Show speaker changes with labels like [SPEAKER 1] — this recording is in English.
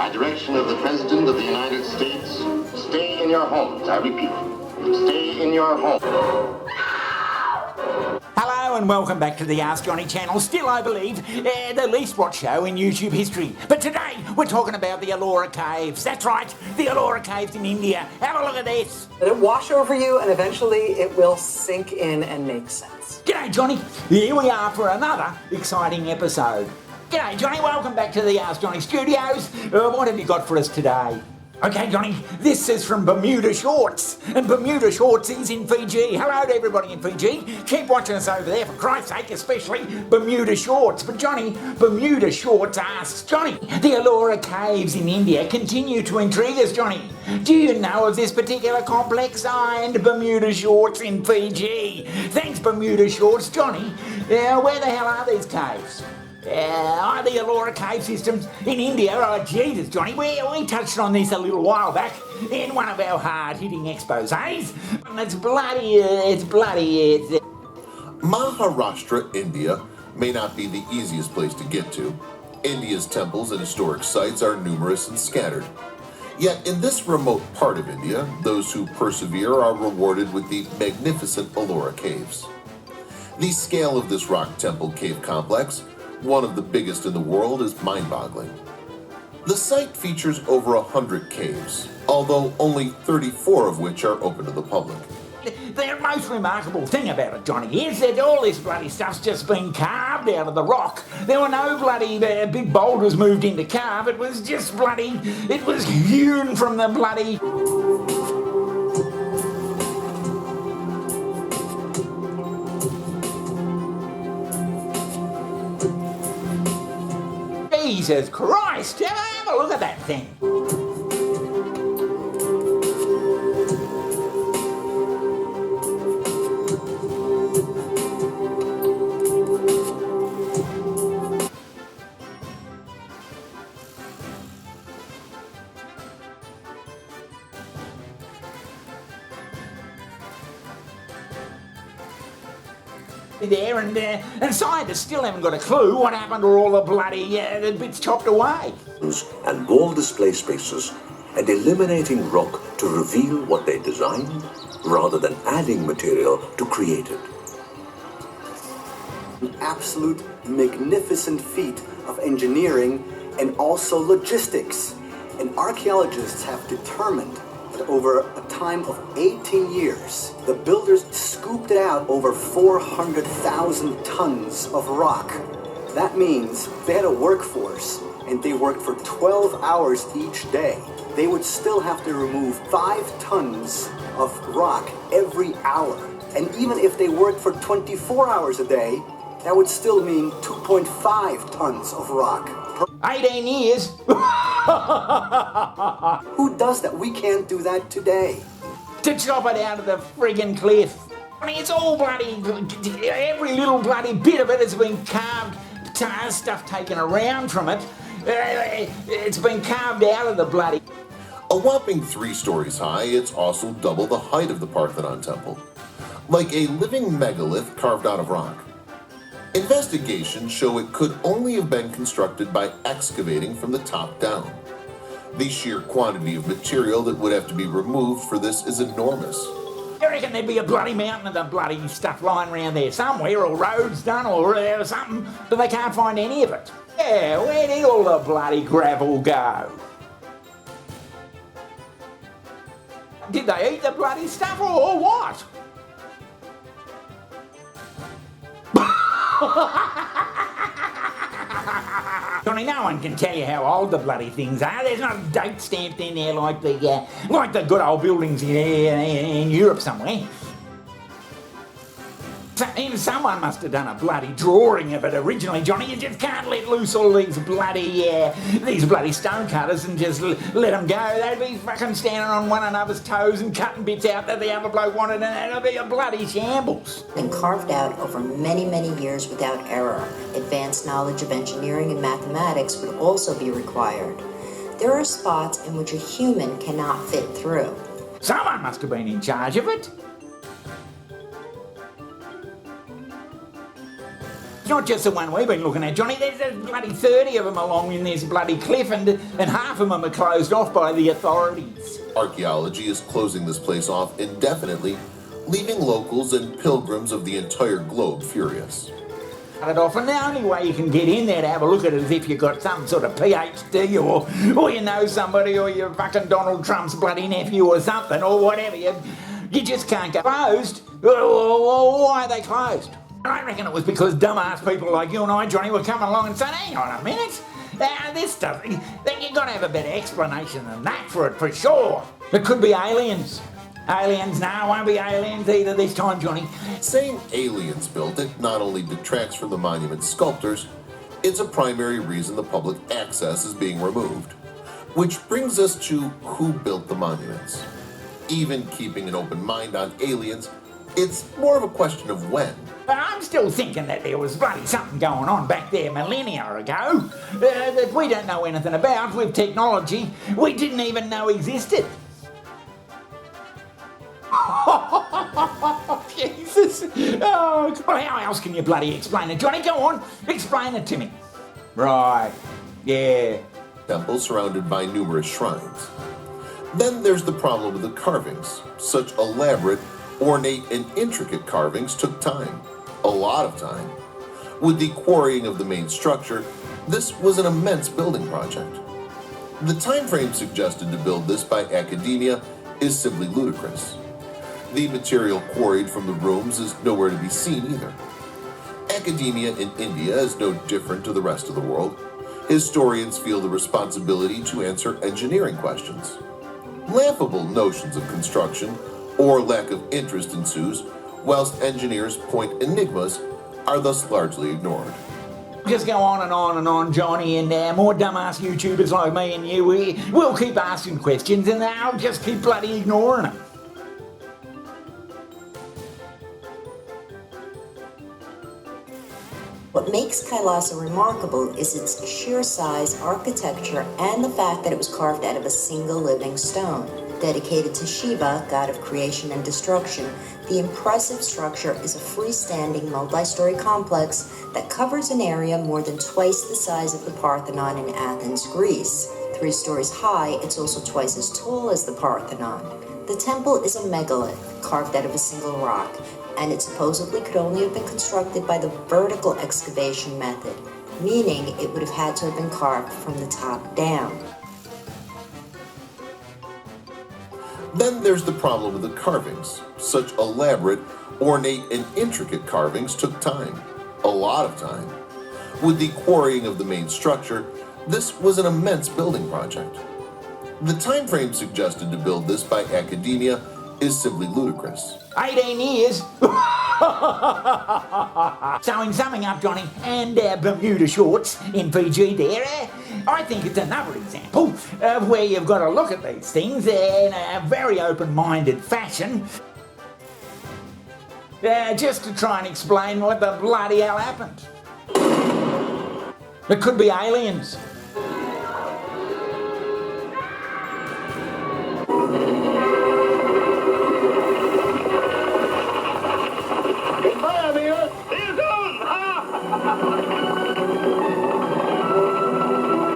[SPEAKER 1] by direction of the President of the United States, stay in your homes. I repeat, stay in your homes.
[SPEAKER 2] Hello and welcome back to the Ask Johnny channel, still I believe the least watched show in YouTube history. But today we're talking about the Ellora Caves. That's right, the Ellora Caves in India. Have a look at this.
[SPEAKER 3] Let it wash over you and eventually it will sink in and make sense.
[SPEAKER 2] G'day Johnny, here we are for another exciting episode. G'day Johnny, welcome back to the Ask Johnny studios. What have you got for us today? Okay, Johnny, this is from Bermuda Shorts, and Bermuda Shorts is in Fiji. Hello to everybody in Fiji. Keep watching us over there, for Christ's sake, especially Bermuda Shorts. But Johnny, Bermuda Shorts asks, Johnny, the Ellora Caves in India continue to intrigue us, Johnny. Do you know of this particular complex signed Bermuda Shorts in Fiji? Thanks, Bermuda Shorts. Johnny, where the hell are these caves? Are the Ellora cave systems in India? Oh, Jesus, Johnny, we touched on this a little while back in one of our hard-hitting exposés. It's bloody.
[SPEAKER 4] Maharashtra, India, may not be the easiest place to get to. India's temples and historic sites are numerous and scattered. Yet in this remote part of India, those who persevere are rewarded with the magnificent Ellora caves. The scale of this rock temple cave complex, one of the biggest in the world, is mind-boggling. The site features over 100 caves, although only 34 of which are open to the public.
[SPEAKER 2] The most remarkable thing about it, Johnny, is that all this bloody stuff's just been carved out of the rock. There were no bloody big boulders moved in to carve. It was just bloody, it was hewn from the bloody... Jesus Christ, have a look at that thing. There and scientists still haven't got a clue what happened to all the bloody the bits chopped away.
[SPEAKER 5] And wall display spaces, and eliminating rock to reveal what they designed rather than adding material to create it.
[SPEAKER 6] An absolute magnificent feat of engineering and also logistics. And archaeologists have determined that over a time of 18 years, the builders scooped out over 400,000 tons of rock. That means they had a workforce and they worked for 12 hours each day. They would still have to remove 5 tons of rock every hour. And even if they worked for 24 hours a day, that would still mean 2.5 tons of rock.
[SPEAKER 2] 18 years?
[SPEAKER 6] Who does that? We can't do that today.
[SPEAKER 2] To chop it out of the friggin' cliff. I mean, it's all bloody, every little bloody bit of it has been carved, stuff taken around from it. It's been carved out of the bloody...
[SPEAKER 4] A whopping 3 stories high, it's also double the height of the Parthenon Temple. Like a living megalith carved out of rock. Investigations show it could only have been constructed by excavating from the top down. The sheer quantity of material that would have to be removed for this is enormous.
[SPEAKER 2] I reckon there'd be a bloody mountain of the bloody stuff lying around there somewhere, or roads done, or something, but they can't find any of it. Yeah, where did all the bloody gravel go? Did they eat the bloody stuff, or what? Johnny, no one can tell you how old the bloody things are. There's not a date stamped in there like the good old buildings in Europe somewhere. Even someone must have done a bloody drawing of it originally, Johnny. You just can't let loose all these bloody stonecutters and just let them go. They'd be fucking standing on one another's toes and cutting bits out that the other bloke wanted, and it'd be a bloody shambles.
[SPEAKER 7] Been carved out over many, many years without error. Advanced knowledge of engineering and mathematics would also be required. There are spots in which a human cannot fit through.
[SPEAKER 2] Someone must have been in charge of it. not just the one we've been looking at, Johnny. There's bloody 30 of them along in this bloody cliff, and half of them are closed off by the authorities.
[SPEAKER 4] Archaeology is closing this place off indefinitely, leaving locals and pilgrims of the entire globe furious.
[SPEAKER 2] Cut it off, and the only way you can get in there to have a look at it is if you've got some sort of PhD or you know somebody, or you're fucking Donald Trump's bloody nephew or something, or whatever. You just can't go. Closed? Why are they closed? I reckon it was because dumbass people like you and I, Johnny, were coming along and saying, hang on a minute, this stuff, then you've got to have a better explanation than that for it, for sure. It could be aliens. Aliens? No, it won't be aliens either this time, Johnny.
[SPEAKER 4] Saying aliens built it not only detracts from the monument's sculptors, it's a primary reason the public access is being removed. Which brings us to who built the monuments. Even keeping an open mind on aliens, it's more of a question of when.
[SPEAKER 2] I'm still thinking that there was bloody something going on back there millennia ago that we don't know anything about with technology we didn't even know existed. Jesus. Oh, well, how else can you bloody explain it? Johnny, go on. Explain it to me. Right. Yeah.
[SPEAKER 4] Temple surrounded by numerous shrines. Then there's the problem with the carvings. Such elaborate, ornate, and intricate carvings took time. A lot of time. With the quarrying of the main structure, this was an immense building project. The time frame suggested to build this by academia is simply ludicrous. The material quarried from the rooms is nowhere to be seen either. Academia in India is no different to the rest of the world. Historians feel the responsibility to answer engineering questions. Laughable notions of construction or lack of interest ensues, whilst engineers point enigmas are thus largely ignored.
[SPEAKER 2] Just go on and on and on, Johnny, and more dumbass YouTubers like me and you, we'll keep asking questions and I'll just keep bloody ignoring them.
[SPEAKER 7] What makes Kailasa remarkable is its sheer size, architecture, and the fact that it was carved out of a single living stone. Dedicated to Shiva, god of creation and destruction, the impressive structure is a freestanding multi-story complex that covers an area more than twice the size of the Parthenon in Athens, Greece. 3 stories high, it's also twice as tall as the Parthenon. The temple is a megalith, carved out of a single rock, and it supposedly could only have been constructed by the vertical excavation method, meaning it would have had to have been carved from the top down.
[SPEAKER 4] Then there's the problem with the carvings. Such elaborate, ornate, and intricate carvings took time. A lot of time. With the quarrying of the main structure, this was an immense building project. The time frame suggested to build this by academia is simply ludicrous.
[SPEAKER 2] 18 years? So in summing up, Johnny, and Bermuda shorts in Fiji there, I think it's another example of where you've got to look at these things in a very open-minded fashion, just to try and explain what the bloody hell happened. It could be aliens.